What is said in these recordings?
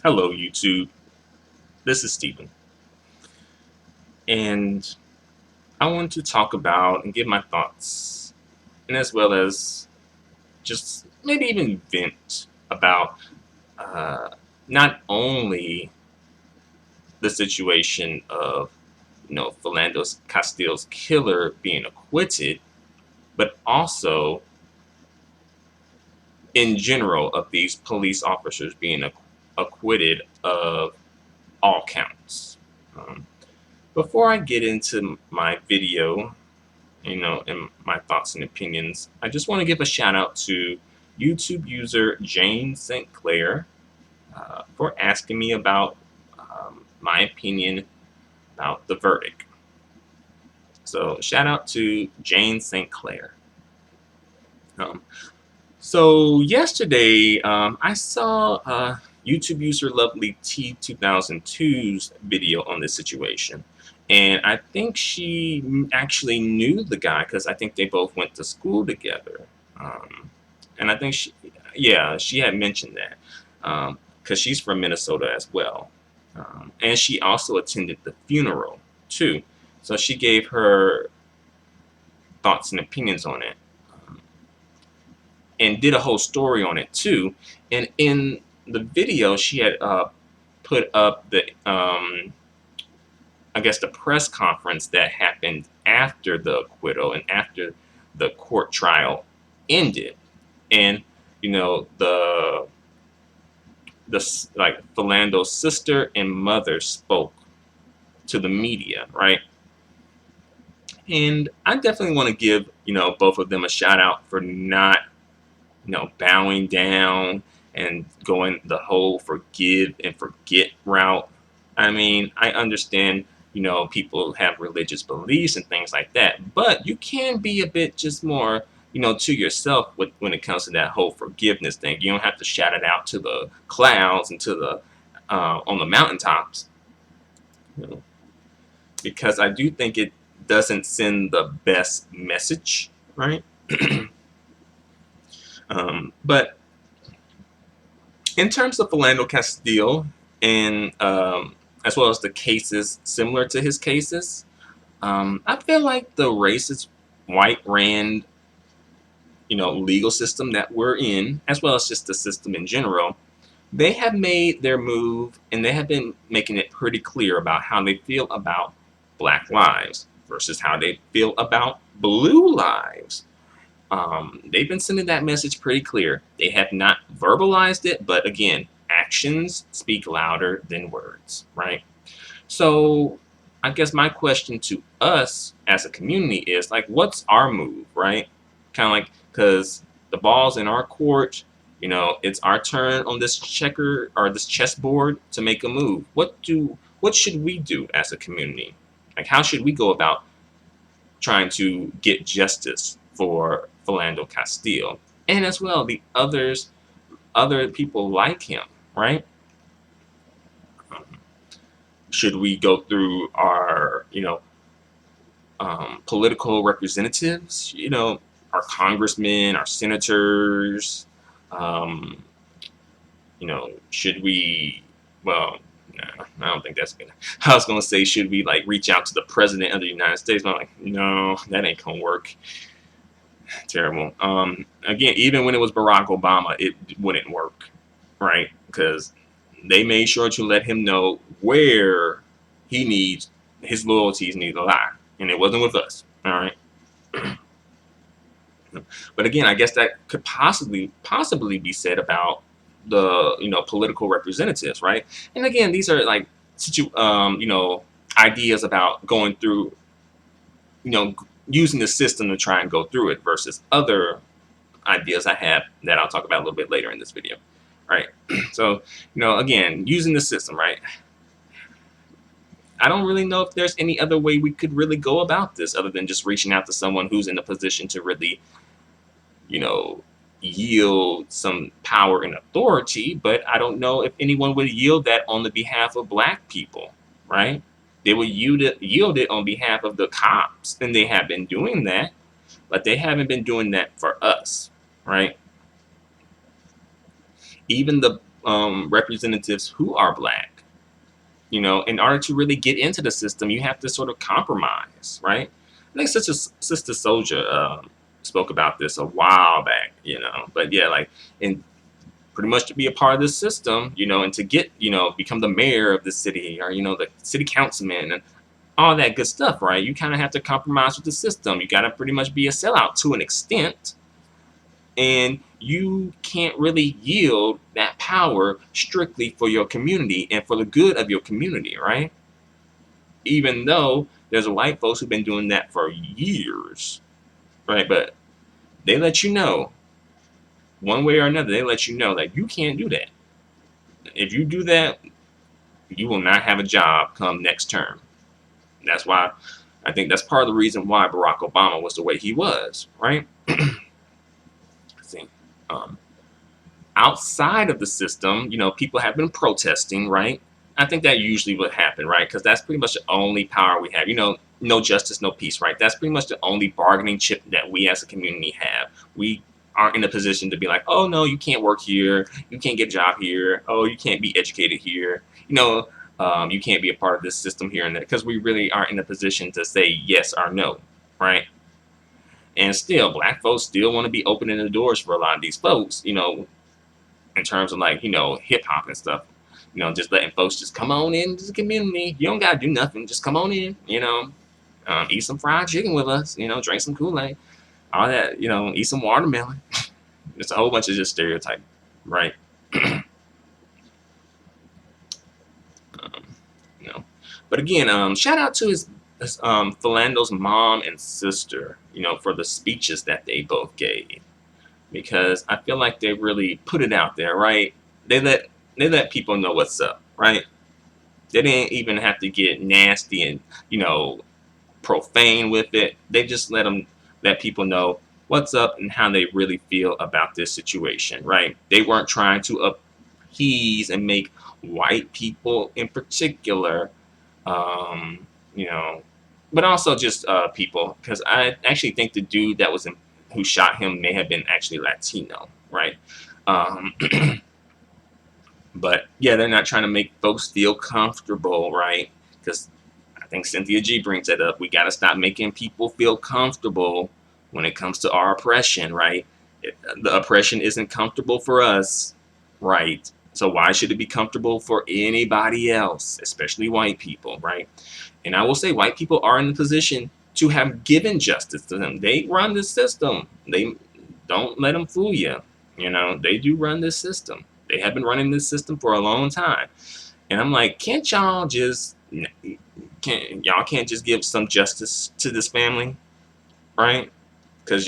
Hello, YouTube. This is Stephen, and I want to talk about and give my thoughts, and as well as just maybe even vent about uh, not only the situation of Philando Castile's killer being acquitted, but also in general of these police officers being acquitted of all counts. Um, Before I get into my video, and my thoughts and opinions, I just want to give a shout out to YouTube user Jane St. Clair for asking me about my opinion about the verdict. So, shout out to Jane St. Clair. Um, so, yesterday I saw YouTube user Lovely T2002's video on this situation. And I think she actually knew the guy because I think they both went to school together. And I think she had mentioned that because she's from Minnesota as well. And she also attended the funeral too. So she gave her thoughts and opinions on it and did a whole story on it too. And in the video, she had put up the I guess the press conference that happened after the acquittal and after the court trial ended. And the like Philando's sister and mother spoke to the media, right? And I definitely want to give both of them a shout out for not bowing down and going the whole forgive and forget route. I mean, I understand, people have religious beliefs and things like that, but you can be a bit just more, to yourself when it comes to that whole forgiveness thing. You don't have to shout it out to the clouds and to the on the mountaintops, you know, because I do think it doesn't send the best message, right? But in terms of Philando Castile and as well as the cases similar to his cases, I feel like the racist white Rand, legal system that we're in, as well as just the system in general, they have made their move and they have been making it pretty clear about how they feel about black lives versus how they feel about blue lives. They've been sending that message pretty clear. They have not verbalized it, but again, actions speak louder than words, right? So I guess my question to us as a community is like, what's our move, right? Kind of like, because the ball's in our court, it's our turn on this checker or this chessboard to make a move. What should we do as a community? Like, how should we go about trying to get justice for Philando Castile and as well the other people like him, right? Um, should we go through our political representatives, our congressmen, our senators? Um, should we? Well, no, I don't think that's gonna. I was gonna say, should we like reach out to the president of the United States? But I'm like, no, that ain't gonna work. Terrible. Again, even when it was Barack Obama, it wouldn't work, right? Because they made sure to let him know where his loyalties need to lie, and it wasn't with us. All right. But again, I guess that could possibly be said about the political representatives, right? And again, these are like ideas about going through, you know using the system to try and go through it versus other ideas I have that I'll talk about a little bit later in this video, right? So, again, using the system, right? I don't really know if there's any other way we could really go about this other than just reaching out to someone who's in a position to really, you know, yield some power and authority, but I don't know if anyone would yield that on the behalf of black people, right? They would yield it on behalf of the cops, and they have been doing that, but they haven't been doing that for us, right? Even representatives who are black. In order to really get into the system, you have to sort of compromise, right? I think Sister Soldier spoke about this a while back, but yeah, like, and pretty much to be a part of this system, and to get, become the mayor of the city, or, the city councilman and all that good stuff, right? You kind of have to compromise with the system. You got to pretty much be a sellout to an extent, and you can't really yield that power strictly for your community and for the good of your community, right? Even though there's white folks who've been doing that for years, right? But they let you know, one way or another, they let you know that you can't do that. If you do that, you will not have a job come next term. That's why I think that's part of the reason why Barack Obama was the way he was, right? See, um, outside of the system, people have been protesting, right? I think that usually would happen, right? Because that's pretty much the only power we have. No justice, no peace, right? That's pretty much the only bargaining chip that we as a community have. We aren't in a position to be like, oh no, you can't work here, you can't get a job here, oh, you can't be educated here, you can't be a part of this system here and there, because we really aren't in a position to say yes or no, right? And still, black folks still want to be opening the doors for a lot of these folks, in terms of like, hip hop and stuff. Just letting folks just come on into the community. You don't gotta do nothing. Just come on in. Eat some fried chicken with us. Drink some Kool-Aid. All that. Eat some watermelon. It's a whole bunch of just stereotype, right? um, But again, shout out to his Philando's mom and sister. For the speeches that they both gave, because I feel like they really put it out there, right? They let people know what's up, right? They didn't even have to get nasty and profane with it. They just let people know what's up and how they really feel about this situation, right? They weren't trying to appease and make white people in particular, um, you know, but also just people, because I actually think the dude that was who shot him may have been actually Latino, right? Um, but yeah, they're not trying to make folks feel comfortable, right? Because I think Cynthia G brings that up. We got to stop making people feel comfortable when it comes to our oppression, right? The oppression isn't comfortable for us, right? So why should it be comfortable for anybody else, especially white people, right? And I will say white people are in the position to have given justice to them. They run the system. They don't let them fool you. They do run this system. They have been running this system for a long time. And I'm like, can't y'all just can't just give some justice to this family, right? Because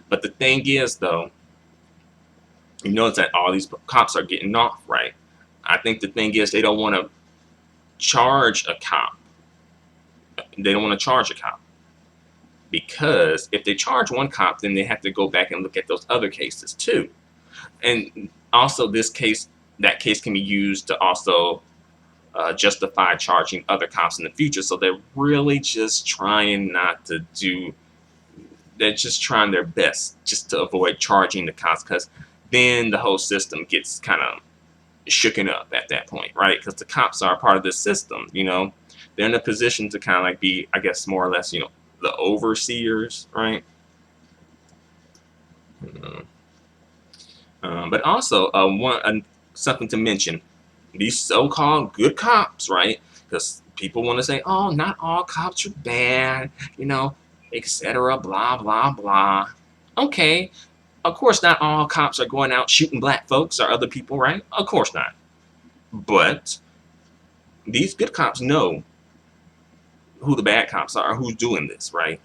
but the thing is though, you notice that all these cops are getting off, right? I think the thing is they don't want to charge a cop. They don't want to charge a cop, because if they charge one cop, then they have to go back and look at those other cases too. And also that case can be used to also justify charging other cops in the future. So they're really just trying they're just trying their best just to avoid charging the cops, because then the whole system gets kind of shooken up at that point, right? Because the cops are a part of this system, they're in a position to kind of like be, I guess, more or less, the overseers, right? But also, something to mention: these so-called good cops, right? Because people want to say, "Oh, not all cops are bad," etc. Blah blah blah. Okay, of course, not all cops are going out shooting black folks or other people, right? Of course not. But these good cops know who the bad cops are, who's doing this, right?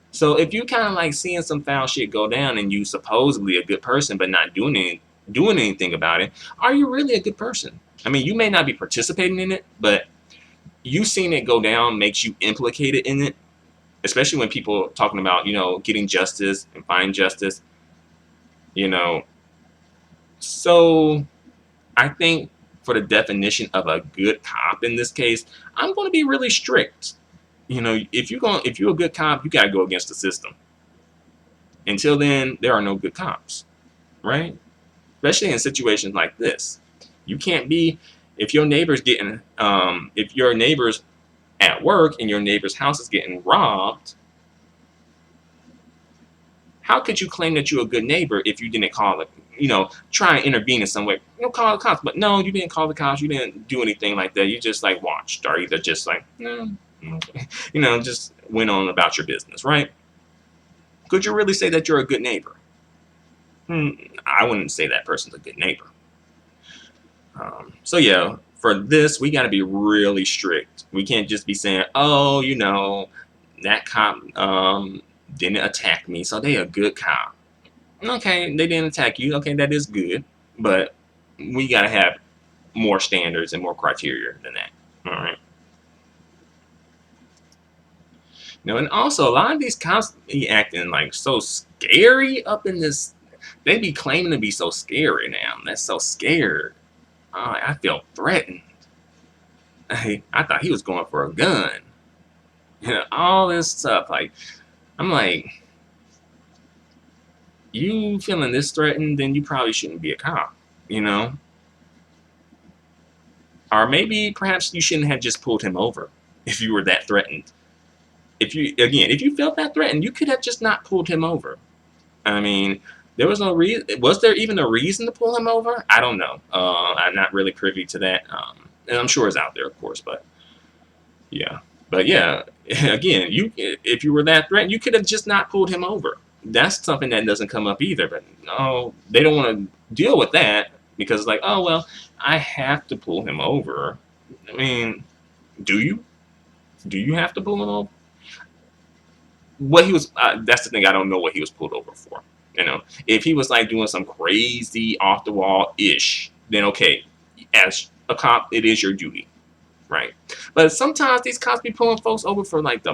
So if you kind of like seeing some foul shit go down and you supposedly a good person but not doing anything about it, are you really a good person? I mean, you may not be participating in it, but you seeing it go down makes you implicated in it, especially when people are talking about, getting justice and finding justice, So I think for the definition of a good cop in this case, I'm going to be really strict. If you're a good cop, you got to go against the system. Until then, there are no good cops, right? especially in situations like this. You can't be if your neighbor's getting if your neighbor's at work and your neighbor's house is getting robbed. How could you claim that you're a good neighbor if you didn't call it, try and intervene in some way? Call the cops. But no, you didn't call the cops. You didn't do anything like that. You just like watched, or either just like, no, okay. Just went on about your business, right? Could you really say that you're a good neighbor? I wouldn't say that person's a good neighbor. So yeah, for this, we got to be really strict. We can't just be saying, oh, that cop didn't attack me, so they a good cop. Okay, they didn't attack you. Okay, that is good, but we got to have more standards and more criteria than that. All right. And also a lot of these cops be acting like so scary up in this. They be claiming to be so scary now. That's so scared. Oh, I feel threatened. I thought he was going for a gun. All this stuff. Like, I'm like, you feeling this threatened, then you probably shouldn't be a cop, Or maybe perhaps you shouldn't have just pulled him over if you were that threatened. If you felt that threatened, you could have just not pulled him over. I mean, there was no reason. Was there even a reason to pull him over? I don't know. I'm not really privy to that. And I'm sure it's out there, of course, but yeah. But yeah, again, if you were that threatened, you could have just not pulled him over. That's something that doesn't come up either. But no, they don't want to deal with that because it's like, oh well, I have to pull him over. I mean, do you? Do you have to pull him over? What he was that's the thing. I don't know what he was pulled over for. If he was like doing some crazy off the wall ish, then okay, as a cop, it is your duty, right? But sometimes these cops be pulling folks over for like the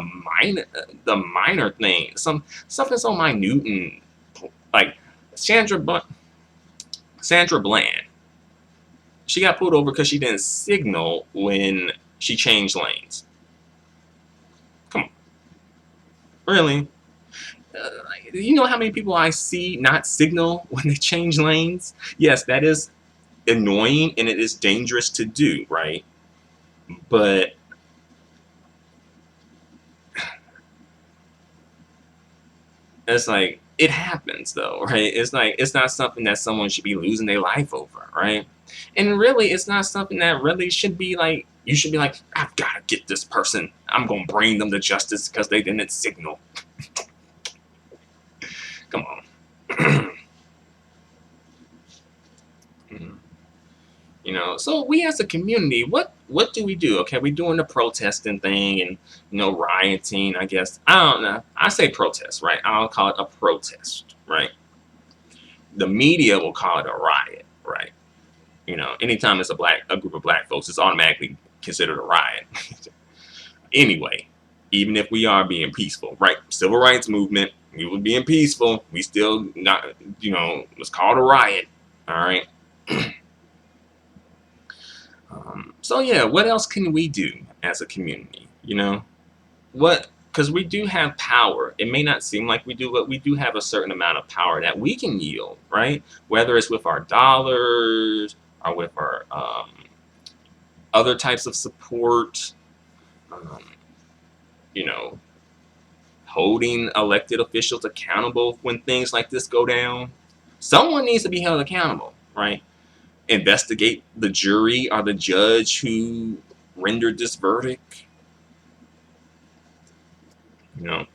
minor thing, something so minute and like Sandra Bland. She got pulled over because she didn't signal when she changed lanes. Come on, really? You know how many people I see not signal when they change lanes? Yes, that is annoying and it is dangerous to do, right? But it's like it happens though, right? It's like it's not something that someone should be losing their life over, right? And really, it's not something that really should be like you should be like, I've got to get this person. I'm gonna bring them to justice because they didn't signal. Come on. So we as a community, what do we do? Okay, we're doing the protesting thing and rioting. I guess I don't know. I say protest, right? I'll call it a protest, right? The media will call it a riot, right? Anytime it's a group of black folks, it's automatically considered a riot. Anyway, even if we are being peaceful, right? Civil rights movement, we were being peaceful. We still not, it's called a riot. All right. So yeah, what else can we do as a community? What? Because we do have power. It may not seem like we do, but we do have a certain amount of power that we can yield, right? Whether it's with our dollars or with our other types of support, um, you know, holding elected officials accountable when things like this go down. Someone needs to be held accountable, right? Investigate the jury or the judge who rendered this verdict.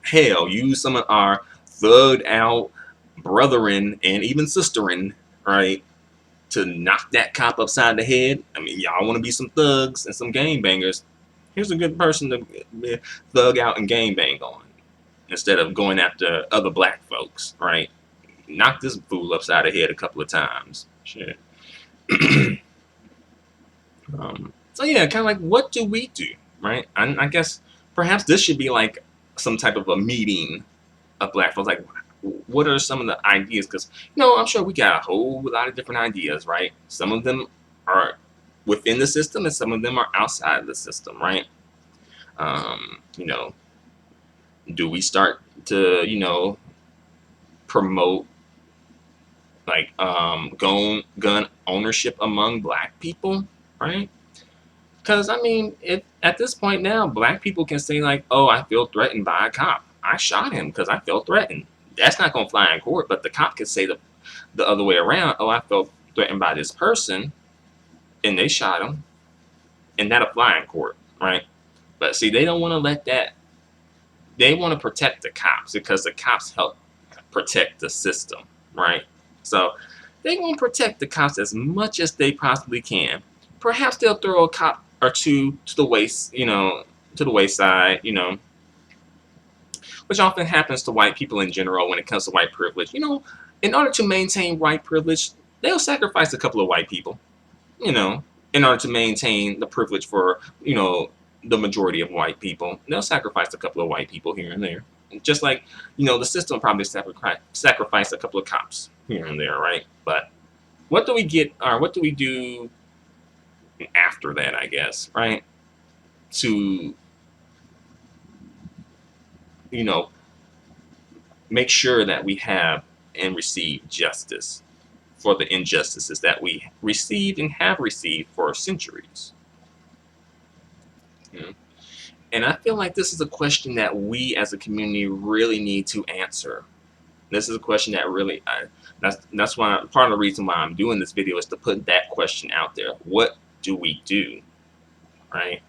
Hell, use some of our thugged out brethren and even sisterin, right, to knock that cop upside the head. I mean, y'all want to be some thugs and some gangbangers. Here's a good person to thug out and gangbang on instead of going after other black folks, right? Knock this fool upside the head a couple of times. Shit. So yeah, kind of like, what do we do, right? I guess perhaps this should be like some type of a meeting of black folks. Like, what are some of the ideas? Because I'm sure we got a whole lot of different ideas, right? Some of them are within the system, and some of them are outside of the system, right? Do we start to promote like gun ownership among black people, right? Because I mean, if at this point now, black people can say like, "Oh, I feel threatened by a cop. I shot him because I felt threatened." That's not gonna fly in court, but the cop could say the other way around. "Oh, I felt threatened by this person, and they shot him," and that'll fly in court, right? But see, they don't want to let that. They want to protect the cops because the cops help protect the system, right? So they want to protect the cops as much as they possibly can. Perhaps they'll throw a cop or two to the waist, to the wayside, which often happens to white people in general when it comes to white privilege. In order to maintain white privilege, they'll sacrifice a couple of white people, you know, in order to maintain the privilege for, the majority of white people. They'll sacrifice a couple of white people here and there. Just like, the system probably sacrifice a couple of cops here and there, right? But what do we get, or what do we do after that, I guess, right? To, you know, make sure that we have and receive justice for the injustices that we received and have received for centuries. You know? And I feel like this is a question that we as a community really need to answer. This is a question that really, that's why part of the reason why I'm doing this video is to put that question out there. What do we do, right?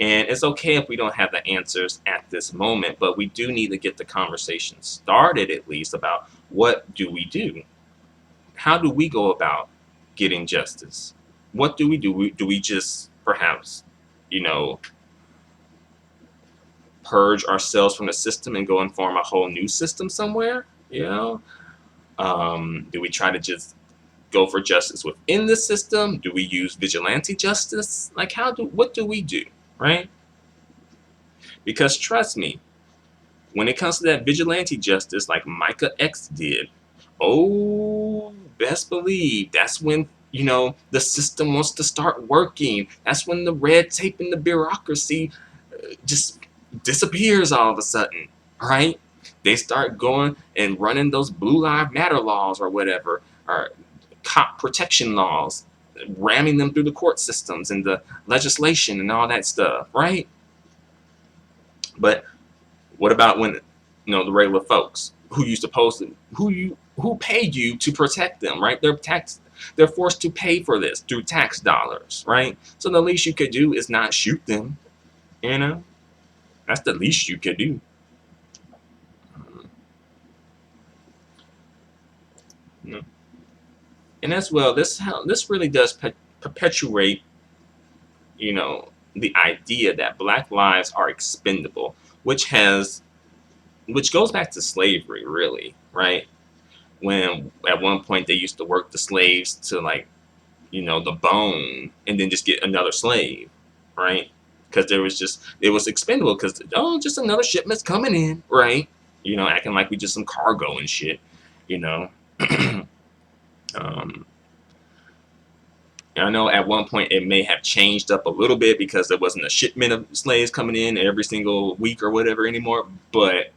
And it's okay if we don't have the answers at this moment, but we do need to get the conversation started at least about what do we do? How do we go about getting justice? What do we do? Do we just perhaps, you know, purge ourselves from the system and go and form a whole new system somewhere? Do we try to just go for justice within the system? Do we use vigilante justice? Like, what do we do, right? Because trust me, when it comes to that vigilante justice, like Micah X did, oh, best believe that's when, the system wants to start working. That's when the red tape and the bureaucracy just disappears all of a sudden, right? They start going and running those Blue Lives Matter laws or whatever, or cop protection laws, ramming them through the court systems and the legislation and all that stuff, right? But what about when, the regular folks who you supposed to, who paid you to protect them, right? They're forced to pay for this through tax dollars, right? So the least you could do is not shoot them, That's the least you could do. And as well, this really does perpetuate, the idea that black lives are expendable, which goes back to slavery, really, right? When at one point they used to work the slaves to, like, the bone, and then just get another slave, right? Because it was expendable because, just another shipment's coming in, right? Acting like we just some cargo and shit, um, I know at one point it may have changed up a little bit because there wasn't a shipment of slaves coming in every single week or whatever anymore, but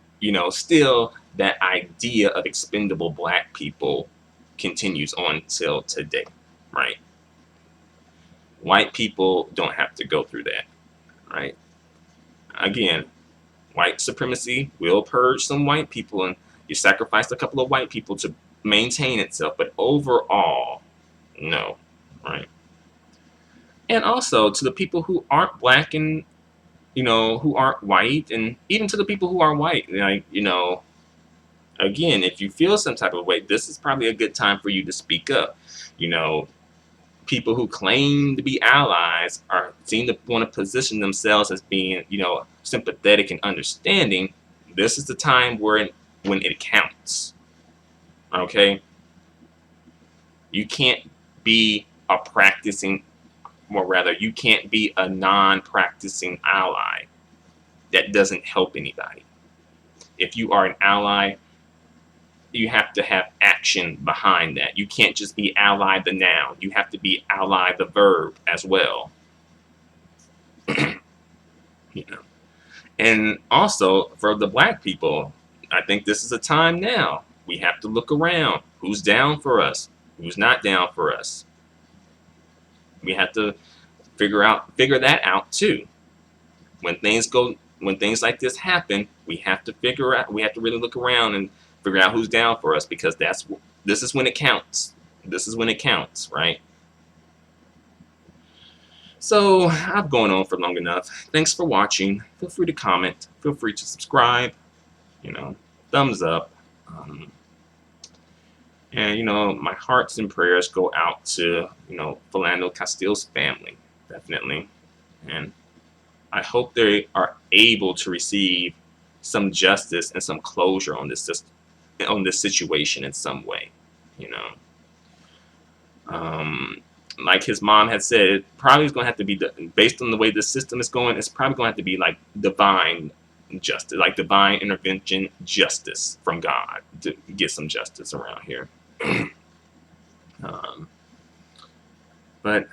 still that idea of expendable black people continues on till today, right? White people don't have to go through that, right? Again, white supremacy will purge some white people, and you sacrifice a couple of white people to maintain itself, but overall, no, right? And also to the people who aren't black and, who aren't white, and even to the people who are white, like, again, if you feel some type of way, this is probably a good time for you to speak up. People who claim to be allies seem to want to position themselves as being, sympathetic and understanding. This is the time when it counts. Okay? You can't be a practicing, or rather, you can't be a non-practicing ally. That doesn't help anybody. If you are an ally, you have to have action behind that. You can't just be ally the noun. You have to be ally the verb as well. And also for the black people, I think this is a time now. We have to look around. Who's down for us? Who's not down for us? We have to figure that out too. When things like this happen, we have to really look around and figure out who's down for us, because this is when it counts. This is when it counts, right? So I've gone on for long enough. Thanks for watching. Feel free to comment. Feel free to subscribe. Thumbs up. And my hearts and prayers go out to Philando Castile's family, definitely. And I hope they are able to receive some justice and some closure on this situation in some way. Like his mom had said, it probably is going to have to be, based on the way the system is going, it's probably going to have to be like divine justice, like divine intervention justice from God to get some justice around here. But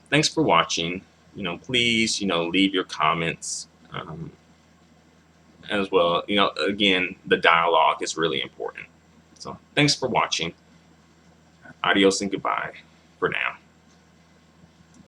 thanks for watching. Please leave your comments as well. Again, the dialogue is really important. So thanks for watching. Adios and goodbye for now.